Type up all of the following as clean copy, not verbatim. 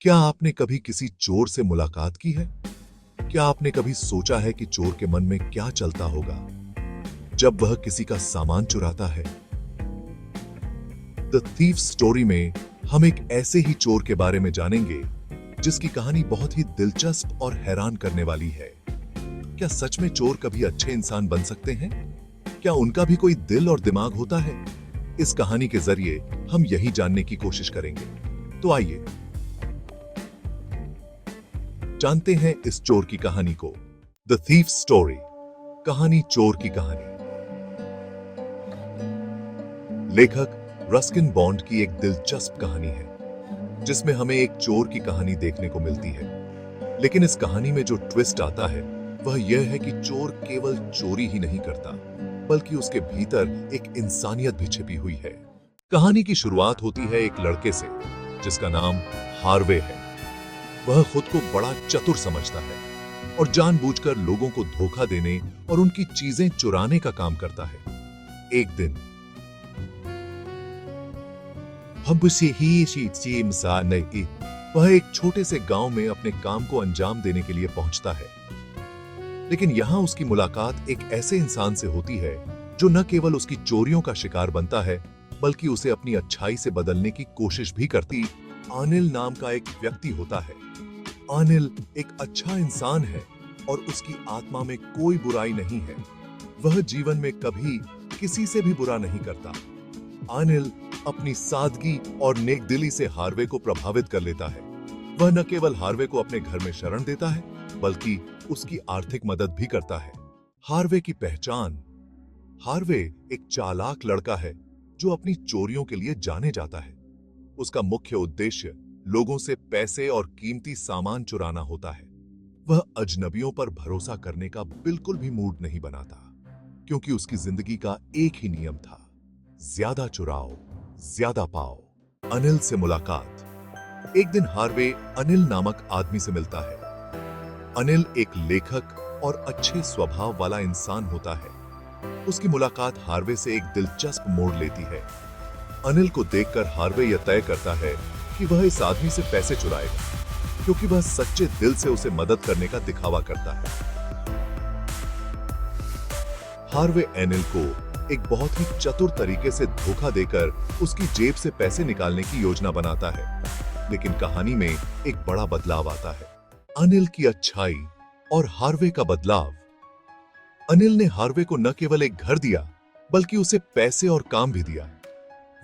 क्या आपने कभी किसी चोर से मुलाकात की है? क्या आपने कभी सोचा है कि चोर के मन में क्या चलता होगा जब वह किसी का सामान चुराता है? द थीफ स्टोरी में हम एक ऐसे ही चोर के बारे में जानेंगे जिसकी कहानी बहुत ही दिलचस्प और हैरान करने वाली है। क्या सच में चोर कभी अच्छे इंसान बन सकते हैं? क्या उनका भी कोई दिल और दिमाग होता है? इस कहानी के जरिए हम यही जानने की कोशिश करेंगे। तो आइए जानते हैं इस चोर की कहानी को। द थीफ स्टोरी, कहानी चोर की कहानी। लेखक रस्किन बॉन्ड की एक दिलचस्प कहानी है जिसमें हमें एक चोर की कहानी देखने को मिलती है। लेकिन इस कहानी में जो ट्विस्ट आता है वह यह है कि चोर केवल चोरी ही नहीं करता बल्कि उसके भीतर एक इंसानियत भी छिपी हुई है। कहानी की शुरुआत होती है एक लड़के से जिसका नाम हार्वे है। वह खुद को बड़ा चतुर समझता है और जानबूझकर लोगों को धोखा देने और उनकी चीजें चुराने का काम करता है। एक दिन वह एक छोटे से गांव में अपने काम को अंजाम देने के लिए पहुंचता है। लेकिन यहां उसकी मुलाकात एक ऐसे इंसान से होती है जो न केवल उसकी चोरियों का शिकार बनता है बल्कि उसे अपनी अच्छाई से बदलने की कोशिश भी करती। अनिल नाम का एक व्यक्ति होता है। अनिल एक अच्छा इंसान है और उसकी आत्मा में कोई बुराई नहीं है। वह जीवन में कभी किसी से भी बुरा नहीं करता। अनिल अपनी सादगी और नेकदिली से हार्वे को प्रभावित कर लेता है। वह न केवल हार्वे को अपने घर में शरण देता है बल्कि उसकी आर्थिक मदद भी करता है। हार्वे की पहचान। हार्वे एक चालाक लड़का है जो अपनी चोरियों के लिए जाने जाता है। उसका मुख्य उद्देश्य लोगों से पैसे और कीमती सामान चुराना होता है। वह अजनबियों पर भरोसा करने का बिल्कुल भी मूड नहीं बनाता क्योंकि उसकी जिंदगी का एक ही नियम था, ज्यादा चुराओ ज्यादा पाओ। अनिल से मुलाकात। एक दिन हार्वे अनिल नामक आदमी से मिलता है। अनिल एक लेखक और अच्छे स्वभाव वाला इंसान होता है। उसकी मुलाकात हार्वे से एक दिलचस्प मोड़ लेती है। अनिल को देखकर हार्वे यह तय करता है कि वह इस आदमी से पैसे चुराएगा क्योंकि वह सच्चे दिल से उसे मदद करने का दिखावा करता है। हार्वे अनिल को एक बहुत ही चतुर तरीके से धोखा देकर उसकी जेब से पैसे निकालने की योजना बनाता है। लेकिन कहानी में एक बड़ा बदलाव आता है। अनिल की अच्छाई और हार्वे का बदलाव। अनिल ने हार्वे को न केवल एक घर दिया बल्कि उसे पैसे और काम भी दिया।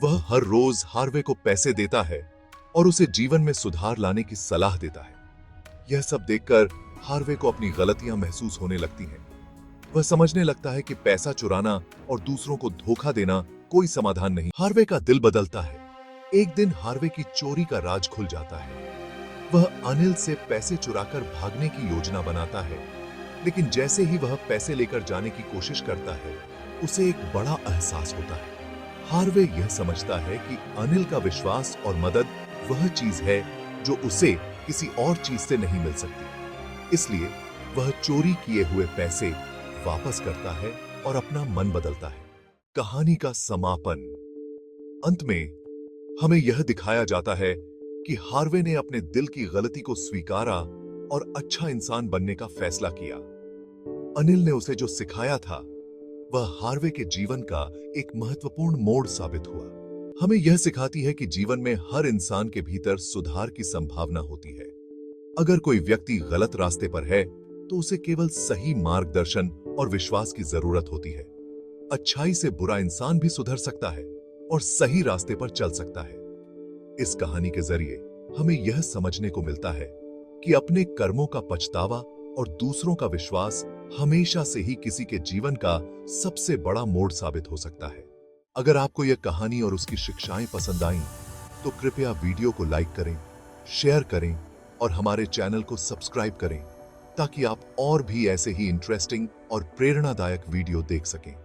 वह हर रोज हार्वे को पैसे देता है और उसे जीवन में सुधार लाने की सलाह देता है। यह सब देखकर हार्वे को अपनी गलतियां महसूस होने लगती हैं। वह समझने लगता है कि पैसा चुराना और दूसरों को धोखा देना कोई समाधान नहीं। हार्वे का दिल बदलता है। एक दिन हार्वे की चोरी का राज खुल जाता है। वह अनिल से पैसे चुराकर भागने की योजना बनाता है। लेकिन जैसे ही वह पैसे लेकर जाने की कोशिश करता है उसे एक बड़ा एहसास होता है। हार्वे यह समझता है कि अनिल का विश्वास और मदद वह चीज है जो उसे किसी और चीज से नहीं मिल सकती। इसलिए वह चोरी किए हुए पैसे वापस करता है और अपना मन बदलता है। कहानी का समापन। अंत में हमें यह दिखाया जाता है कि हार्वे ने अपने दिल की गलती को स्वीकारा और अच्छा इंसान बनने का फैसला किया। अनिल ने उसे जो सिखाया था वह हार्वे के जीवन का एक महत्वपूर्ण मोड़ साबित हुआ। हमें यह सिखाती है कि जीवन में हर इंसान के भीतर सुधार की संभावना होती है। अगर कोई व्यक्ति गलत रास्ते पर है तो उसे केवल सही मार्गदर्शन और विश्वास की जरूरत होती है। अच्छाई से बुरा इंसान भी सुधर सकता है और सही रास्ते पर चल सकता है। इस कहानी के जरिए हमें यह समझने को मिलता है कि अपने कर्मों का पछतावा और दूसरों का विश्वास हमेशा से ही किसी के जीवन का सबसे बड़ा मोड़ साबित हो सकता है। अगर आपको यह कहानी और उसकी शिक्षाएं पसंद आईं, तो कृपया वीडियो को लाइक करें, शेयर करें और हमारे चैनल को सब्सक्राइब करें ताकि आप और भी ऐसे ही इंटरेस्टिंग और प्रेरणादायक वीडियो देख सकें।